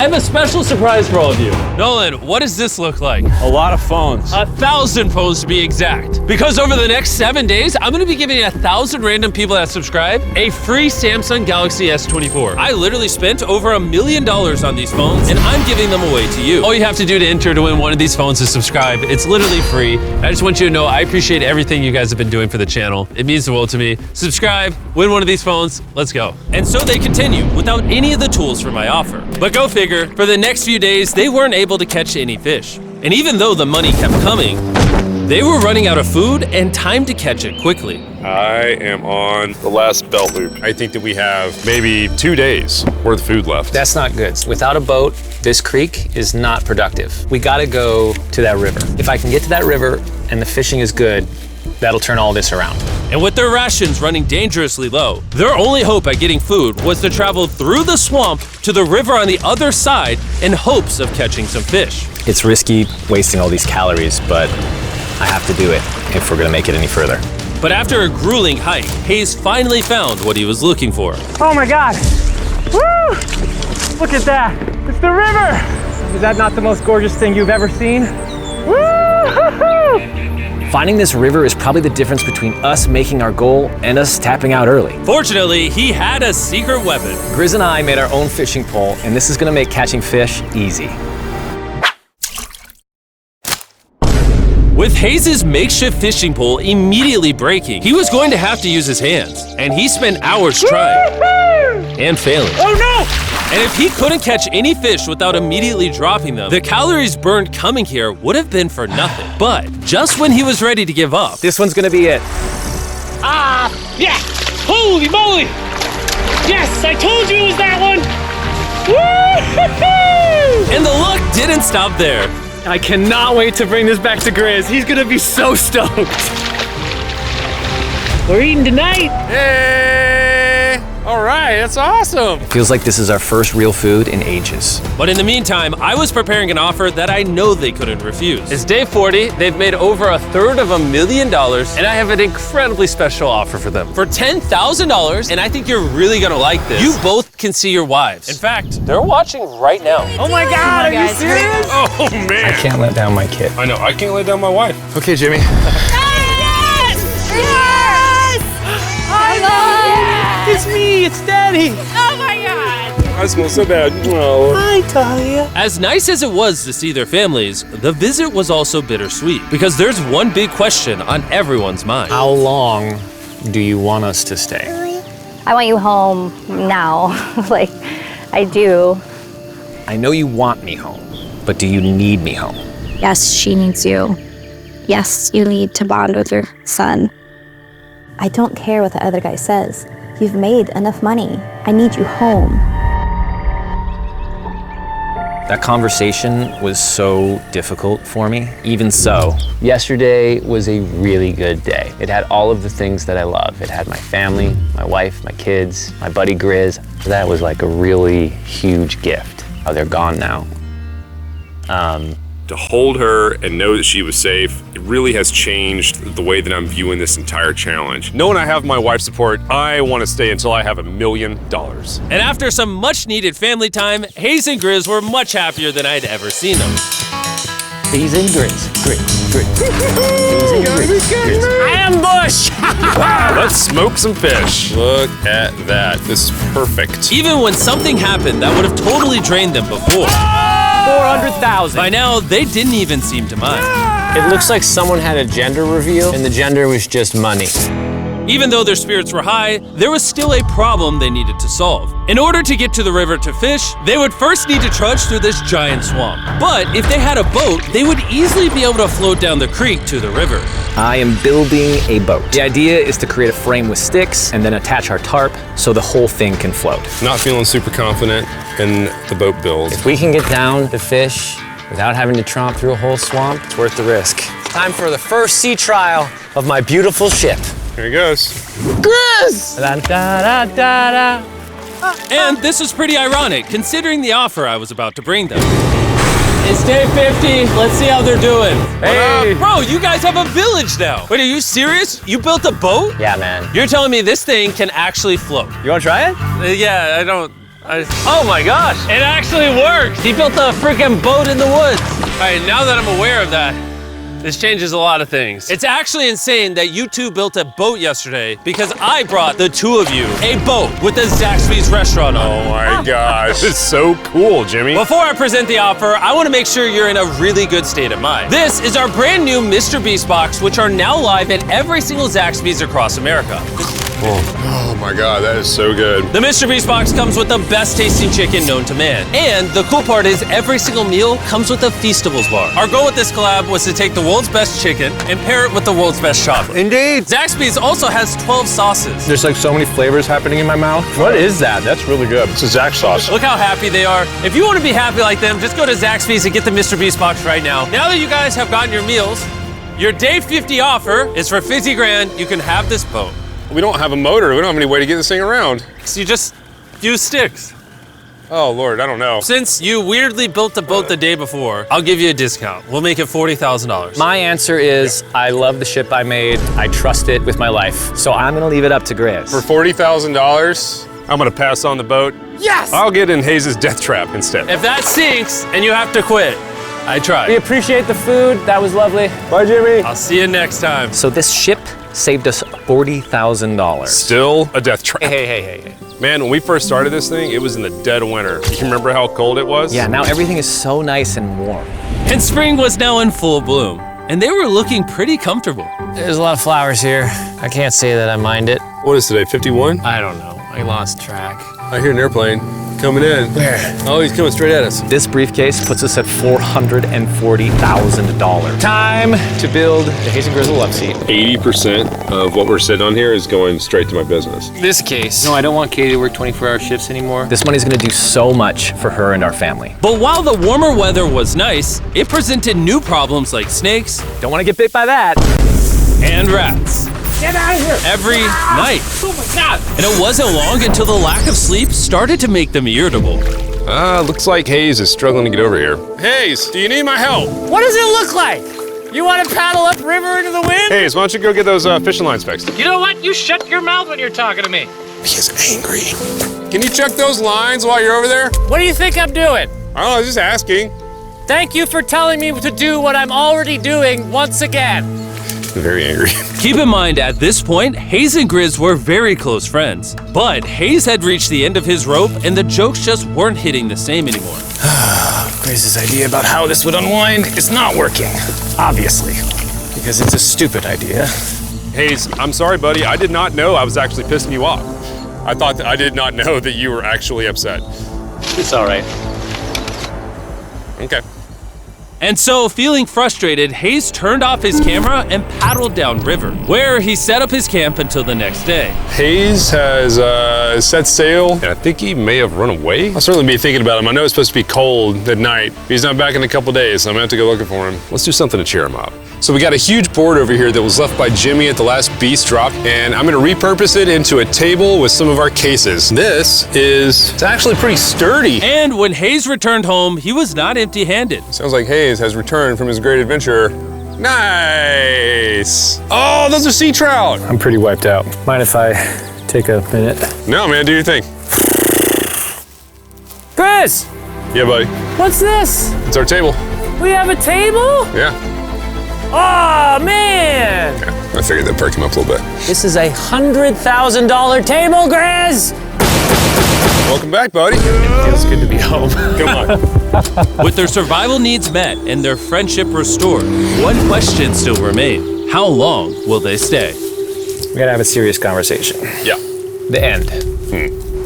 I have a special surprise for all of you. Nolan, what does this look like? A lot of phones. 1,000 phones to be exact. Because over the next 7 days, I'm gonna be giving 1,000 random people that subscribe a free Samsung Galaxy S24. I literally spent over $1 million on these phones, and I'm giving them away to you. All you have to do to enter to win one of these phones is subscribe. It's literally free. I just want you to know I appreciate everything you guys have been doing for the channel. It means the world to me. Subscribe, win one of these phones, let's go. And so they continue without any of the tools for my offer. But go figure, for the next few days, they weren't able to catch any fish. And even though the money kept coming, they were running out of food and time to catch it quickly. I am on the last belt loop. I think that we have maybe 2 days worth of food left. That's not good. Without a boat, this creek is not productive. We gotta go to that river. If I can get to that river and the fishing is good, that'll turn all this around. And with their rations running dangerously low, their only hope at getting food was to travel through the swamp to the river on the other side in hopes of catching some fish. It's risky wasting all these calories, but I have to do it if we're gonna make it any further. But after a grueling hike, Hayes finally found what he was looking for. Oh my God! Woo! Look at that! It's the river! Is that not the most gorgeous thing you've ever seen? Woo! Finding this river is probably the difference between us making our goal and us tapping out early. Fortunately, he had a secret weapon. Grizz and I made our own fishing pole, and this is gonna make catching fish easy. With Hayes' makeshift fishing pole immediately breaking, he was going to have to use his hands, and he spent hours trying and failing. Oh no! And if he couldn't catch any fish without immediately dropping them, the calories burned coming here would have been for nothing. But just when he was ready to give up, This one's gonna be it. Ah! Yeah! Holy moly! Yes, I told you it was that one! Woo! and the luck didn't stop there. I cannot wait to bring this back to Grizz. He's gonna be so stoked. We're eating tonight. Hey! All right, that's awesome. Feels like this is our first real food in ages. But in the meantime, I was preparing an offer that I know they couldn't refuse. It's day 40, they've made over $250,000, and I have an incredibly special offer for them. For $10,000, and I think you're really gonna like this, you both can see your wives. In fact, they're watching right now. Oh my God, are you serious? Oh man! I can't let down my kid. I know, I can't let down my wife. Okay, Jimmy. Yes! Yes! I love it! It's me, it's Daddy. Oh my God! I smell so bad. Oh. Hi, Talia. As nice as it was to see their families, the visit was also bittersweet, because there's one big question on everyone's mind. How long do you want us to stay? I want you home now. Like, I do. I know you want me home, but do you need me home? Yes, she needs you. Yes, you need to bond with your son. I don't care what the other guy says. You've made enough money. I need you home. That conversation was so difficult for me. Even so, yesterday was a really good day. It had all of the things that I love. It had my family, my wife, my kids, my buddy Grizz. That was like a really huge gift. Oh, they're gone now. To hold her and know that she was safe, it really has changed the way that I'm viewing this entire challenge. Knowing I have my wife's support, I want to stay until I have $1 million. And after some much needed family time, Hayes and Grizz were much happier than I'd ever seen them. Hayes and Grizz. Hayes and Grizz. Ambush! Let's smoke some fish. Look at that. This is perfect. Even when something happened that would have totally drained them before, 400,000. by now they didn't even seem to mind. It looks like someone had a gender reveal, and the gender was just money. Even though their spirits were high, there was still a problem they needed to solve. In order to get to the river to fish, they would first need to trudge through this giant swamp. But if they had a boat, they would easily be able to float down the creek to the river. I am building a boat. The idea is to create a frame with sticks and then attach our tarp so the whole thing can float. Not feeling super confident in the boat build. If we can get down to fish without having to tromp through a whole swamp, it's worth the risk. Time for the first sea trial of my beautiful ship. Here he goes. Grizz! And this was pretty ironic, considering the offer I was about to bring them. It's day 50. Let's see how they're doing. Hey. Bro, you guys have a village now. Wait, are you serious? You built a boat? Yeah, man. You're telling me this thing can actually float? You wanna try it? Yeah, I don't Oh my gosh, it actually worked. He built a freaking boat in the woods. All right, now that I'm aware of that, this changes a lot of things. It's actually insane that you two built a boat yesterday because I brought the two of you a boat with the Zaxby's restaurant on it. Oh my gosh, this is so cool, Jimmy. Before I present the offer, I want to make sure you're in a really good state of mind. This is our brand new Mr. Beast box, which are now live at every single Zaxby's across America. Oh my God, that is so good. The Mr. Beast box comes with the best tasting chicken known to man. And the cool part is every single meal comes with a Feastables bar. Our goal with this collab was to take the world's best chicken and pair it with the world's best chocolate. Indeed. Zaxby's also has 12 sauces. There's like so many flavors happening in my mouth. What is that? That's really good. It's a Zax sauce. Look how happy they are. If you want to be happy like them, just go to Zaxby's and get the Mr. Beast box right now. Now that you guys have gotten your meals, your day 50 offer is for 50 grand. You can have this boat. We don't have a motor. We don't have any way to get this thing around. So you just use sticks. Oh Lord, I don't know. Since you weirdly built the boat the day before, I'll give you a discount. We'll make it $40,000. My answer is I love the ship I made. I trust it with my life. So I'm gonna leave it up to Grizz. For $40,000, I'm gonna pass on the boat. Yes! I'll get in Hayes' death trap instead. If that sinks and you have to quit, I tried. We appreciate the food. That was lovely. Bye, Jimmy. I'll see you next time. So this ship saved us $40,000. Still a death trap. Hey. Man, when we first started this thing, it was in the dead of winter. You remember how cold it was? Yeah, now everything is so nice and warm. And spring was now in full bloom, and they were looking pretty comfortable. There's a lot of flowers here. I can't say that I mind it. What is today, 51? I don't know. I lost track. I hear an airplane coming in. Where? Oh, he's coming straight at us. This briefcase puts us at $440,000. Time to build the Hayes and Grizzle love seat. 80% of what we're sitting on here is going straight to my business. This case. No, I don't want Katie to work 24-hour shifts anymore. This money's gonna do so much for her and our family. But while the warmer weather was nice, it presented new problems like snakes Don't wanna get bit by that. and rats. Get out of here! Every night. Oh my God! And it wasn't long until the lack of sleep started to make them irritable. Looks like Hayes is struggling to get over here. Hayes, do you need my help? What does it look like? You want to paddle up river into the wind? Hayes, why don't you go get those fishing lines fixed? You know what? You shut your mouth when you're talking to me. He is angry. Can you check those lines while you're over there? What do you think I'm doing? I don't know, I was just asking. Thank you for telling me to do what I'm already doing once again. I'm very angry. Keep in mind, at this point, Hayes and Grizz were very close friends. But Hayes had reached the end of his rope, and the jokes just weren't hitting the same anymore. Grizz's idea about how this would unwind is not working. Obviously. Because it's a stupid idea. Hayes, I'm sorry, buddy. I did not know I was actually pissing you off. I did not know that you were actually upset. It's all right. Okay. And so, feeling frustrated, Hayes turned off his camera and paddled downriver, where he set up his camp until the next day. Hayes has set sail, and I think he may have run away. I'll certainly be thinking about him. I know it's supposed to be cold at night. He's not back in a couple days, so I'm gonna have to go looking for him. Let's do something to cheer him up. So we got a huge board over here that was left by Jimmy at the last beast drop, and I'm gonna repurpose it into a table with some of our cases. It's actually pretty sturdy. And when Hayes returned home, he was not empty-handed. Sounds like Hayes has returned from his great adventure. Nice. Oh, those are sea trout. I'm pretty wiped out. Mind if I take a minute? No, man, do your thing. Chris, Yeah, buddy. what's this? It's our table. We have a table? Yeah. Oh, man! I figured that'd perk him up a little bit. This is a $100,000 table, Grizz! Welcome back, buddy. Feels good to be home. Come on. With their survival needs met and their friendship restored, one question still remained. How long will they stay? We gotta have a serious conversation. Yeah. The end.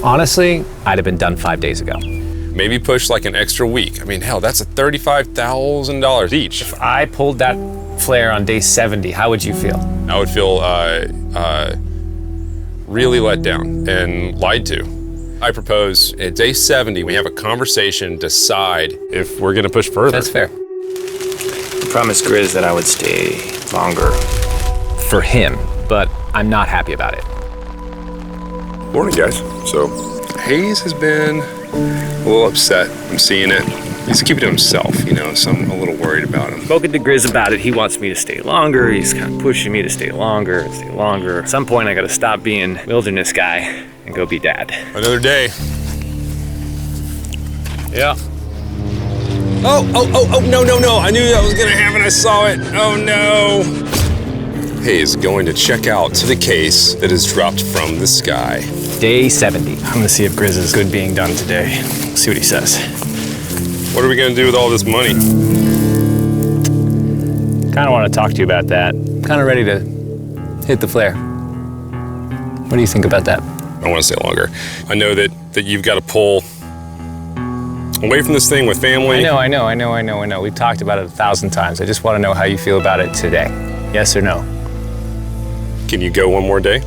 Honestly, I'd have been done 5 days ago. Maybe push like an extra week. I mean, hell, that's a $35,000 each. If I pulled that flare on day 70, how would you feel? I would feel really let down and lied to. I propose at day 70, we have a conversation, decide if we're gonna push further. That's fair. I promised Grizz that I would stay longer. For him, but I'm not happy about it. Morning, guys. So, Hayes has been a little upset. I'm seeing it. He's keeping to himself, you know, so I'm a little worried about him. Spoken to Grizz about it. He wants me to stay longer. He's kind of pushing me to stay longer and stay longer. At some point, I gotta stop being wilderness guy and go be dad. Another day. Yeah. Oh, no. I knew that was gonna happen. I saw it. Oh, no. Hayes going to check out to the case that is dropped from the sky. Day 70. I'm gonna see if Grizz is good being done today. See what he says. What are we gonna do with all this money? Kind of want to talk to you about that. Kind of ready to hit the flare. What do you think about that? I want to stay longer. I know that you've got to pull away from this thing with family. I know. We've talked about it 1,000 times. I just want to know how you feel about it today. Yes or no? Can you go one more day?